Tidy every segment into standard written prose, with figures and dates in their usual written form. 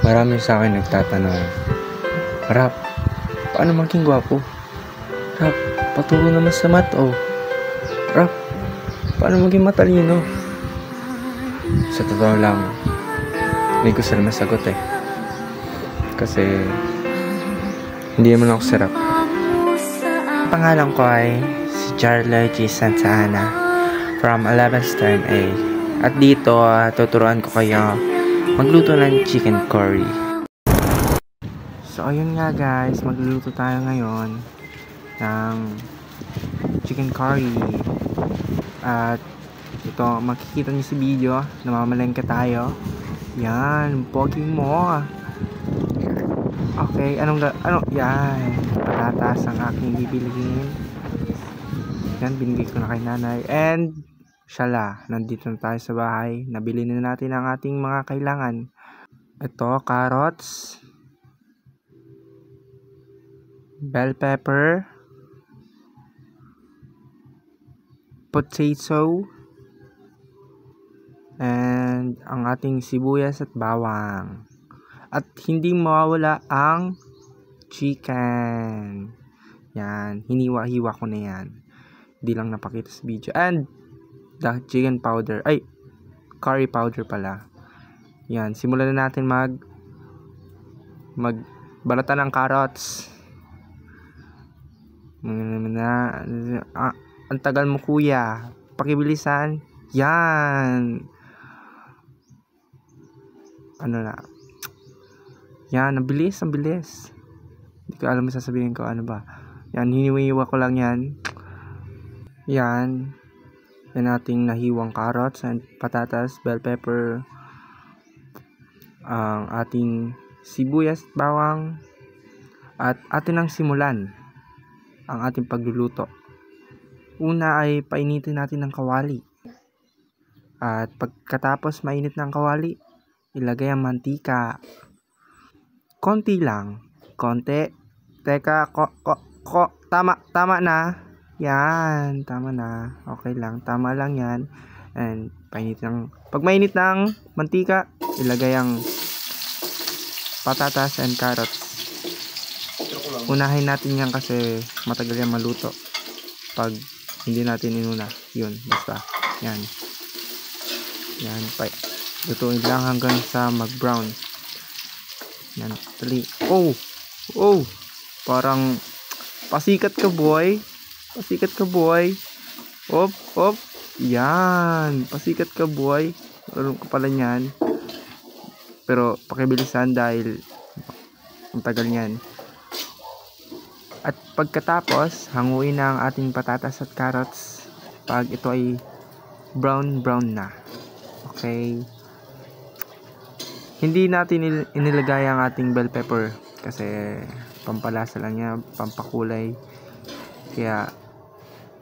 Marami sa akin nagtatanong, Rap, paano maging gwapo? Rap, paturo naman sa math, oh. Rap, paano maging matalino? Sa totoo lang, hindi ko sila masagot eh. Kasi, hindi naman ako sarap. Pangalan ko ay si Jarlo G. Santa Ana from 11th Term A. At dito, tuturuan ko kayo magluto ng chicken curry. So, ayun nga guys, magluluto tayo ngayon ng chicken curry. At ito, makikita niyo sa video, namamalengke tayo. Yan, pogi mo. Okay, yan, patatas ang aking bibilihin. Yan, binigay ko na kay nanay. And, syala, nandito na tayo sa bahay. Nabili na natin ang ating mga kailangan. Ito, carrots, bell pepper, potato, and ang ating sibuyas at bawang. At hindi mawawala ang chicken. Yan, hiniwa-hiwa ko na yan. Hindi lang napakita sa video. And the chicken powder. Ay, curry powder pala. Yan, simulan na natin magbalatan ng carrots. Ang tagal mo kuya. Pakibilisan. Yan. Ano na? Yan, ang bilis. Hindi ko alam sasabihin ko ano ba. Yan, hiniwa ko lang yan. Yan. Yan ating nahiwang carrots and patatas, bell pepper, ang ating sibuyas, bawang, at atin ang simulan ang ating pagluluto. Una ay painitin natin ng kawali. At pagkatapos mainit ng kawali, ilagay ang mantika. Konti lang. Konti. Teka, tama na. Yan, tama na. Okay lang, tama lang yan. And pag mainit ng mantika, ilagay ang patatas and carrots. Unahin natin yan kasi matagal yan maluto. Pag hindi natin inuna, yun, basta. Yan. Yan, lutuin lang hanggang sa mag-brown. Yan, tali. Oh, parang pasikat ka boy. Op. Yan, pasikat ka boy. Meron ka pala niyan. Pero pakibilisan dahil ang tagal niyan. At pagkatapos, hanguin na ang ating patatas at carrots pag ito ay brown na. Okay. Hindi natin inilagay ang ating bell pepper kasi pampalasa lang yan, pampakulay. Kaya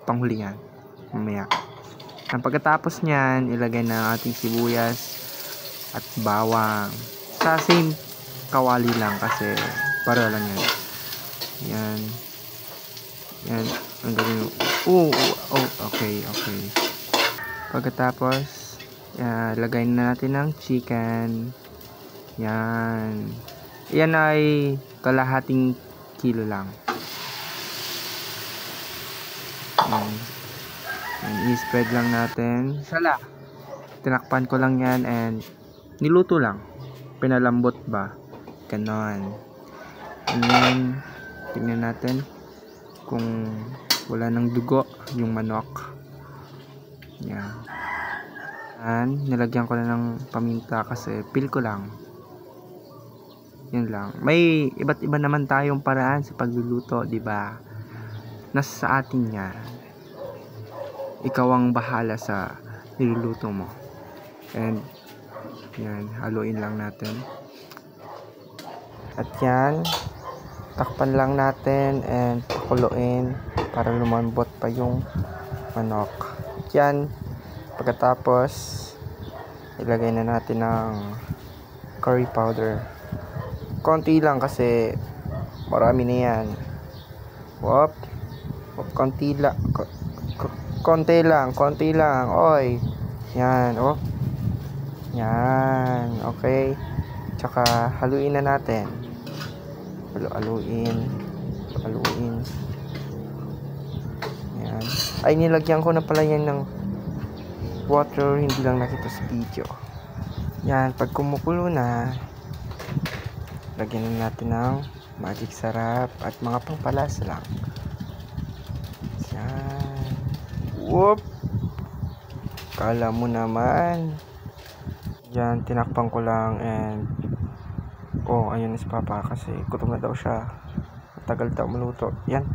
panghuli yan mamaya. Ang pagkatapos niyan, ilagay na ang ating sibuyas at bawang sa same kawali lang kasi para lang yan. Yan ang gawin mo. Okay. Pagkatapos lagay na natin ang chicken. Yan ay kalahating kilo lang. I-spread lang natin. Sala. Tinakpan ko lang yan and niluto lang. Pinalambot ba? Ganon. And then, tingnan natin kung wala ng dugo yung manok. Yan. And, nilagyan ko na ng paminta kasi feel ko lang. Yan lang. May iba't iba naman tayong paraan sa pagluluto, di ba? Nasa sa atin yan. Ikaw ang bahala sa niluluto mo. And yan, haluin lang natin. At yan, takpan lang natin and pakuluin para lumambot pa yung manok. At yan, pagkatapos ilagay na natin ng curry powder. Konti lang kasi marami na yan. Konti lang. Oy. Yan, Yan, okay. Tsaka haluin na natin. Haluin. Yan. Ay, nilagyan ko na pala yan ng water, hindi lang nakita sa video. Yan, pag kumukulo na, lagyan na natin ng magic sarap at mga pangpalasa lang. Yan. Whoop! Kala mo naman. Yan, tinakpan ko lang and ayun na si Papa kasi gutom na daw siya. Matagal daw maluto. Yan,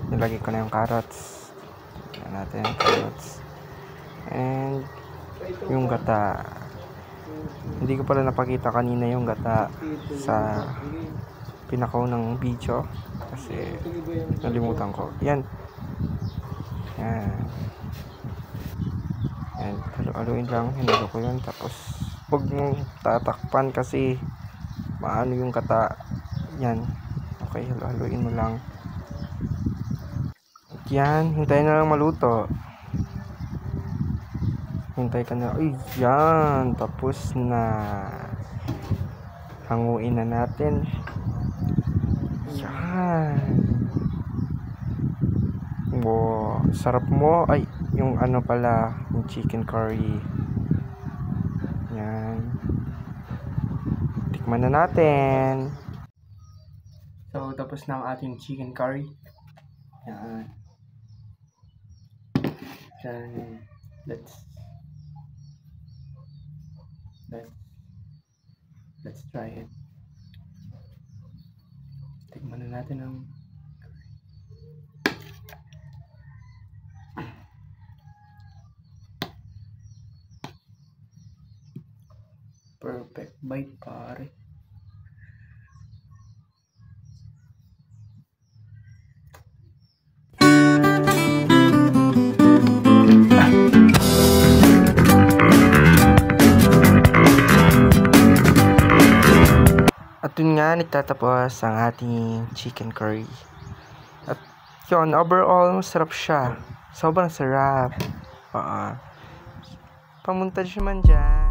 nilagay ko na yung carrots. Yan natin yung carrots. And yung gata. Hindi ko pala napakita kanina yung gata sa pinakaw ng video kasi nalimutan ko. Yan. And haluin lang, hinalo ko yun. Tapos huwag mong tatakpan kasi maano yung gata. Yan. Okay, haluin mo lang. Yan, hintayin na lang maluto. Hintay ka na. Uy, yan. Tapos na. Hanguin na natin. Yan. Wow, sarap mo. Ay, yung ano pala, yung chicken curry. Yan. Tikman na natin. So, tapos na ang ating chicken curry. Yan. Then, let's try it. Tikman na natin ang perfect bite, pare. At yun nga, nagtatapos ang ating chicken curry. At yun, overall, masarap siya. Sobrang sarap. Pamunta siya man dyan.